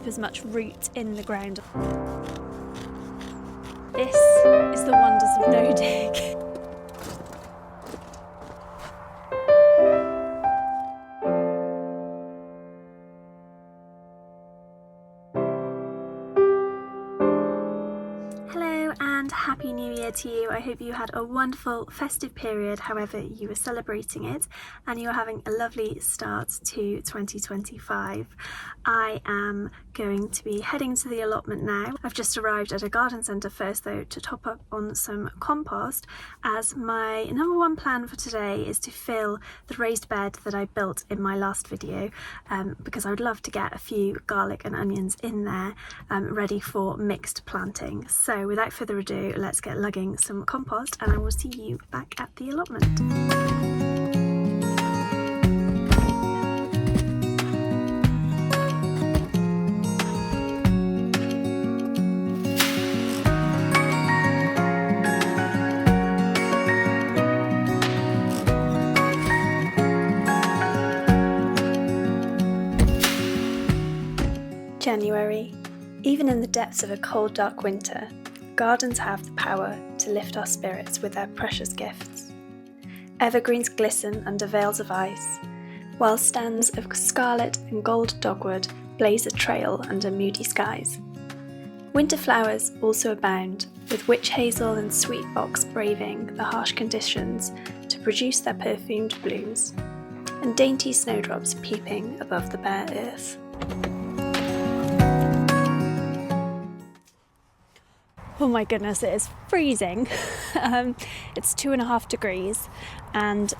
keep as much root in the ground. This is the wonders of no-dig. Happy New Year to you. I hope you had a wonderful festive period, however you were celebrating it, and you are having a lovely start to 2025. I am going to be heading to the allotment now. I've just arrived at a garden centre first though to top up on some compost, as my number one plan for today is to fill the raised bed that I built in my last video, because I would love to get a few garlic and onions in there ready for mixed planting. So without further ado, let's get lugging some compost and I will see you back at the allotment. January. Even in the depths of a cold, dark winter, gardens have the power to lift our spirits with their precious gifts. Evergreens glisten under veils of ice, while stands of scarlet and gold dogwood blaze a trail under moody skies. Winter flowers also abound, with witch hazel and sweet box braving the harsh conditions to produce their perfumed blooms, and dainty snowdrops peeping above the bare earth. Oh my goodness, it is freezing. It's 2.5 degrees and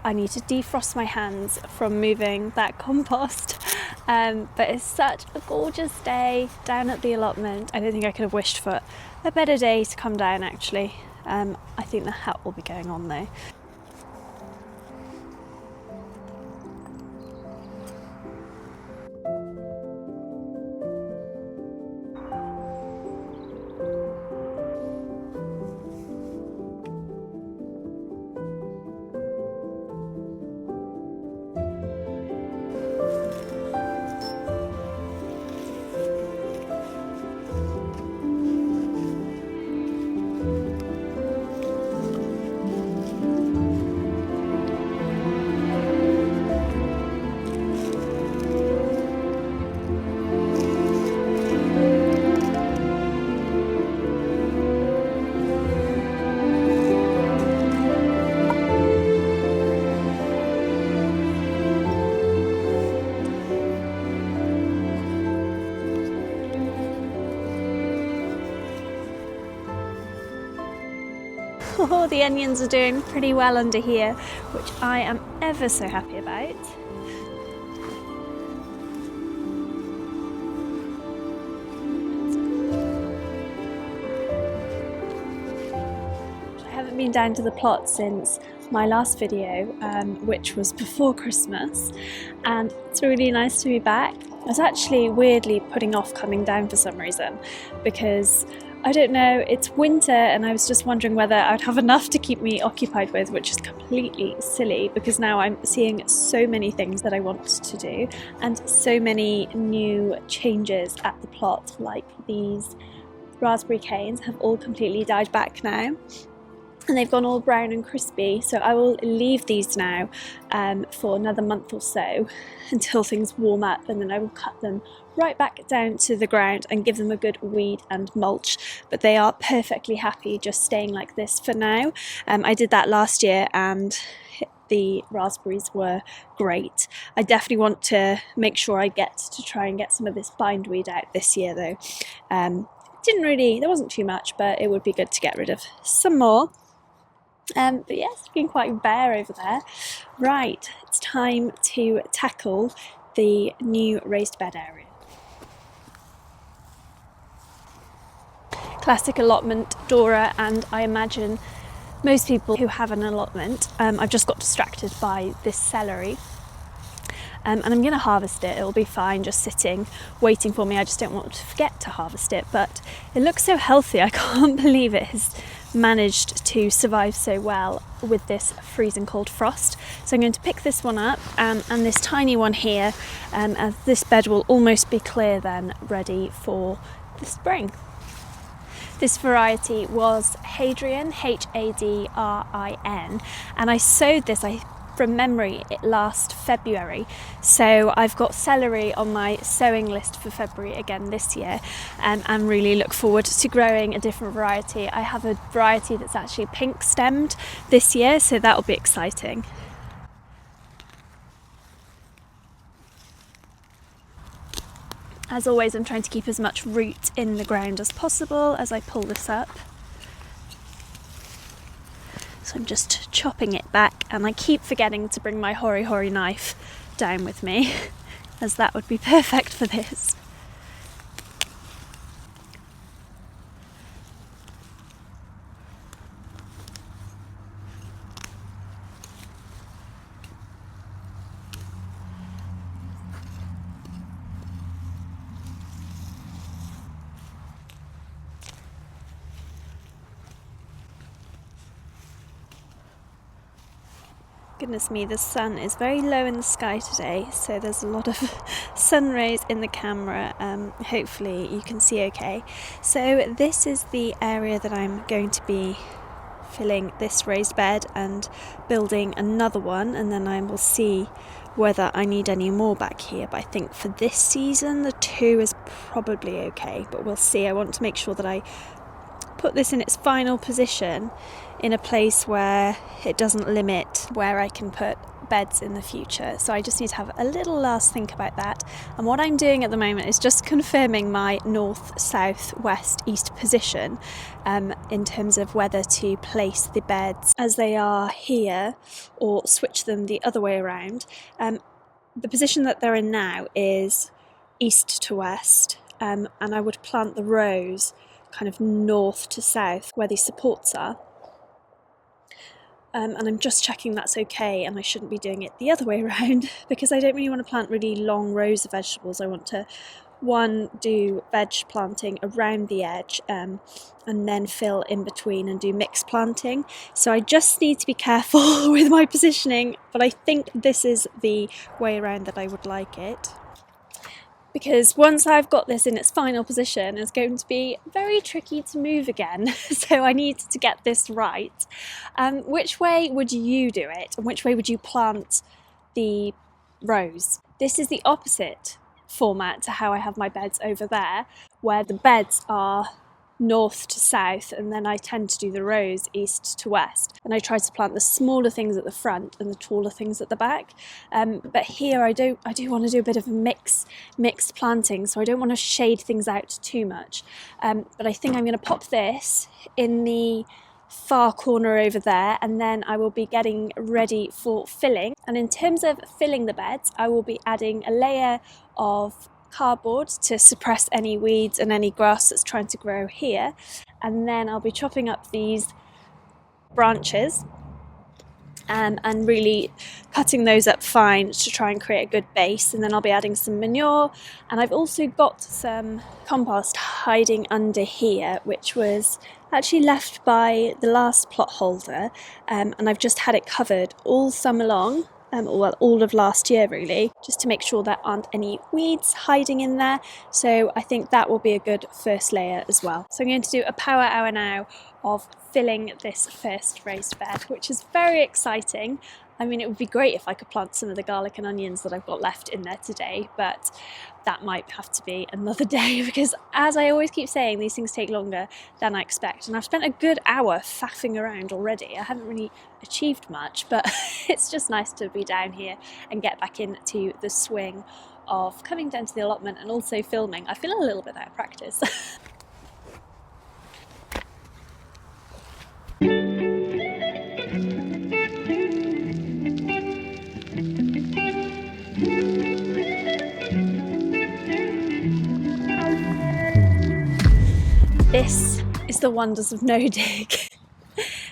I need to defrost my hands from moving that compost. But it's such a gorgeous day down at the allotment. I don't think I could have wished for a better day to come down actually. I think the hat will be going on though. Oh, the onions are doing pretty well under here, which I am ever so happy about. I haven't been down to the plot since my last video, which was before Christmas, and it's really nice to be back. I was actually weirdly putting off coming down for some reason because I don't know, it's winter and I was just wondering whether I'd have enough to keep me occupied with, which is completely silly because now I'm seeing so many things that I want to do and so many new changes at the plot, like these raspberry canes have all completely died back now. And they've gone all brown and crispy, so I will leave these now for another month or so until things warm up, and then I will cut them right back down to the ground and give them a good weed and mulch. But they are perfectly happy just staying like this for now. I did that last year and the raspberries were great. I definitely want to make sure I get to try and get some of this bindweed out this year though. There wasn't too much, but it would be good to get rid of some more. But yes, it's been quite bare over there. Right, it's time to tackle the new raised bed area. Classic allotment Dora, and I imagine most people who have an allotment. I've just got distracted by this celery. And I'm going to harvest it. It'll be fine just sitting waiting for me. I just don't want to forget to harvest it, but it looks so healthy. I can't believe it has managed to survive so well with this freezing cold frost. So I'm going to pick this one up and this tiny one here, as this bed will almost be clear then, ready for the spring. This variety was Hadrian, Hadrin, and I sowed this, from memory, last February. So I've got celery on my sowing list for February again this year, and really look forward to growing a different variety. I have a variety that's actually pink stemmed this year, so that'll be exciting. As always, I'm trying to keep as much root in the ground as possible as I pull this up. So I'm just chopping it back, and I keep forgetting to bring my hoary knife down with me, as that would be perfect for this. Goodness me, the sun is very low in the sky today, so there's a lot of sun rays in the camera. Hopefully you can see okay. So this is the area that I'm going to be filling this raised bed and building another one, and then I will see whether I need any more back here. But I think for this season the 2 is probably okay, but we'll see. I want to make sure that I put this in its final position in a place where it doesn't limit where I can put beds in the future. So I just need to have a little last think about that. And what I'm doing at the moment is just confirming my north, south, west, east position in terms of whether to place the beds as they are here or switch them the other way around. The position that they're in now is east to west, and I would plant the rows kind of north to south where these supports are. And I'm just checking that's okay, and I shouldn't be doing it the other way around because I don't really want to plant really long rows of vegetables. I want to, do veg planting around the edge, and then fill in between and do mixed planting. So I just need to be careful with my positioning, but I think this is the way around that I would like it. Because once I've got this in its final position, it's going to be very tricky to move again. So I need to get this right. Which way would you do it? And which way would you plant the rows? This is the opposite format to how I have my beds over there, where the beds are north to south, and then I tend to do the rows east to west, and I try to plant the smaller things at the front and the taller things at the back. But here I do want to do a bit of a mixed planting, so I don't want to shade things out too much. But I think I'm going to pop this in the far corner over there, and then I will be getting ready for filling. And in terms of filling the beds, I will be adding a layer of cardboard to suppress any weeds and any grass that's trying to grow here, and then I'll be chopping up these branches and really cutting those up fine to try and create a good base, and then I'll be adding some manure, and I've also got some compost hiding under here, which was actually left by the last plot holder, and I've just had it covered all summer long. All of last year really, just to make sure there aren't any weeds hiding in there. So I think that will be a good first layer as well. So I'm going to do a power hour now of filling this first raised bed, which is very exciting. I mean, it would be great if I could plant some of the garlic and onions that I've got left in there today, but that might have to be another day because, as I always keep saying, these things take longer than I expect. And I've spent a good hour faffing around already. I haven't really achieved much, but it's just nice to be down here and get back into the swing of coming down to the allotment and also filming. I feel a little bit out of practice. This is the wonders of no dig.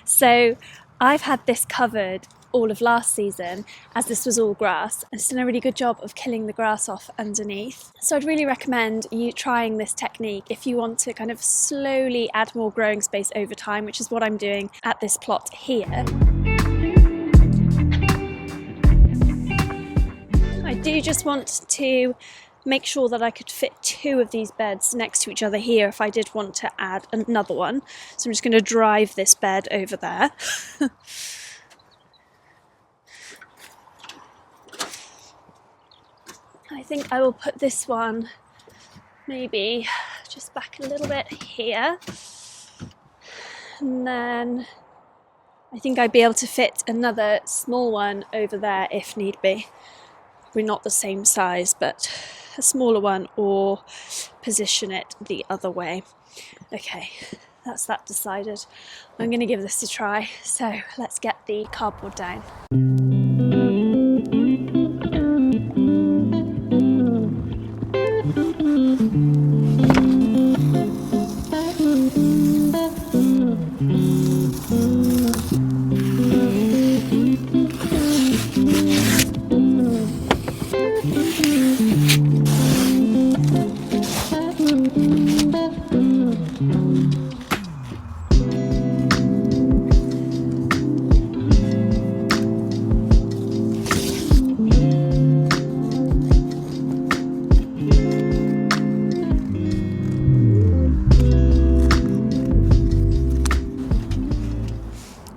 So I've had this covered all of last season, as this was all grass, and it's done a really good job of killing the grass off underneath. So I'd really recommend you trying this technique if you want to kind of slowly add more growing space over time, which is what I'm doing at this plot here. I do just want to make sure that I could fit 2 of these beds next to each other here if I did want to add another one. So I'm just going to drive this bed over there. I think I will put this one maybe just back a little bit here. And then I think I'd be able to fit another small one over there if need be. We're not the same size, but a smaller one, or position it the other way. Okay, that's that decided. I'm going to give this a try, so let's get the cardboard down.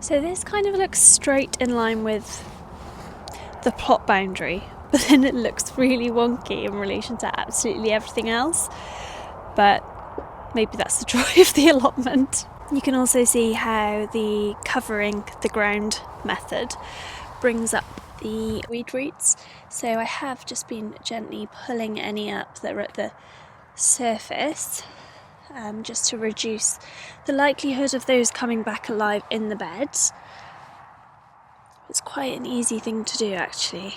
So this kind of looks straight in line with the plot boundary, but then it looks really wonky in relation to absolutely everything else. But maybe that's the joy of the allotment. You can also see how the covering the ground method brings up the weed roots. So I have just been gently pulling any up that are at the surface, just to reduce the likelihood of those coming back alive in the beds. It's quite an easy thing to do, actually.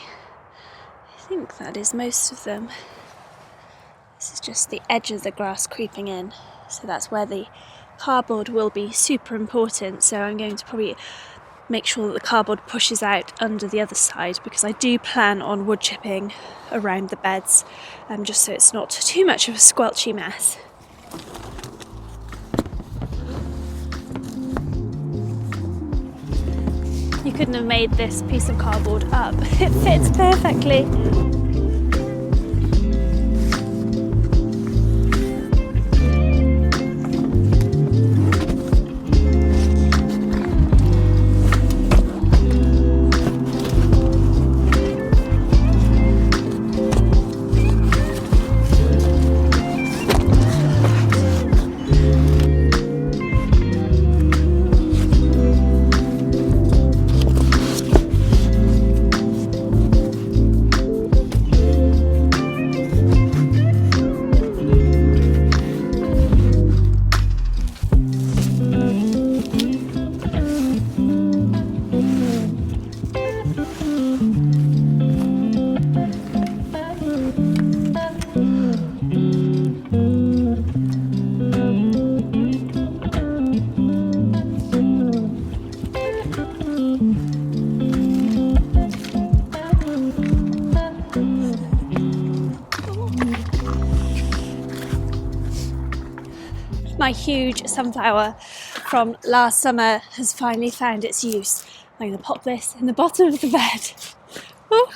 I think that is most of them. This is just the edge of the grass creeping in, so that's where the cardboard will be super important. So I'm going to probably make sure that the cardboard pushes out under the other side, because I do plan on wood chipping around the beds, just so it's not too much of a squelchy mess. You couldn't have made this piece of cardboard up. It fits perfectly. My huge sunflower from last summer has finally found its use. I'm going to pop this in the bottom of the bed. Ooh.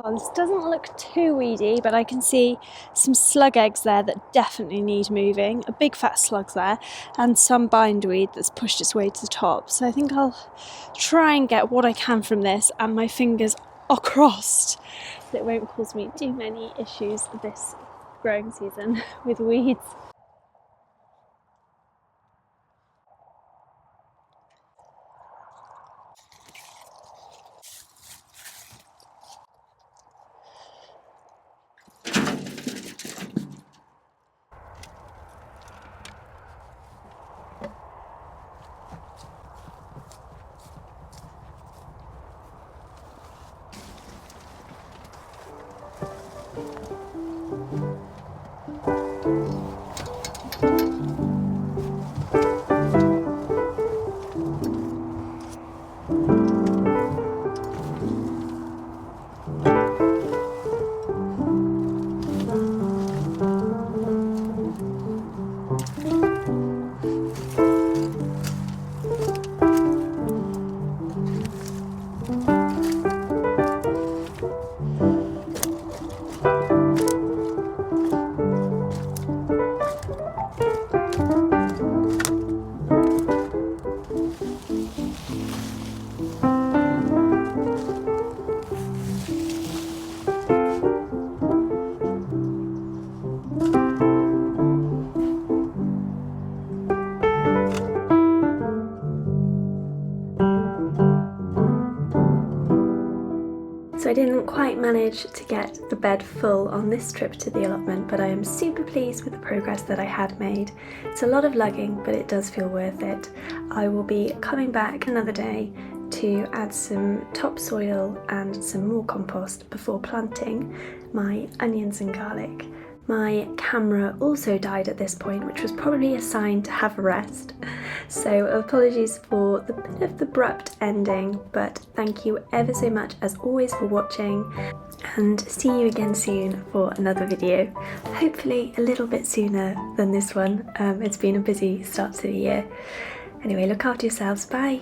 Oh, this doesn't look too weedy, but I can see some slug eggs there that definitely need moving. A big fat slug there, and some bindweed that's pushed its way to the top. So I think I'll try and get what I can from this, and my fingers are crossed that it won't cause me too many issues this growing season with weeds. So I didn't quite manage to get the bed full on this trip to the allotment, but I am super pleased with the progress that I had made. It's a lot of lugging, but it does feel worth it. I will be coming back another day to add some topsoil and some more compost before planting my onions and garlic. My camera also died at this point, which was probably a sign to have a rest. So apologies for the bit of the abrupt ending, but thank you ever so much as always for watching, and see you again soon for another video. Hopefully a little bit sooner than this one. It's been a busy start to the year. Anyway, look after yourselves. Bye.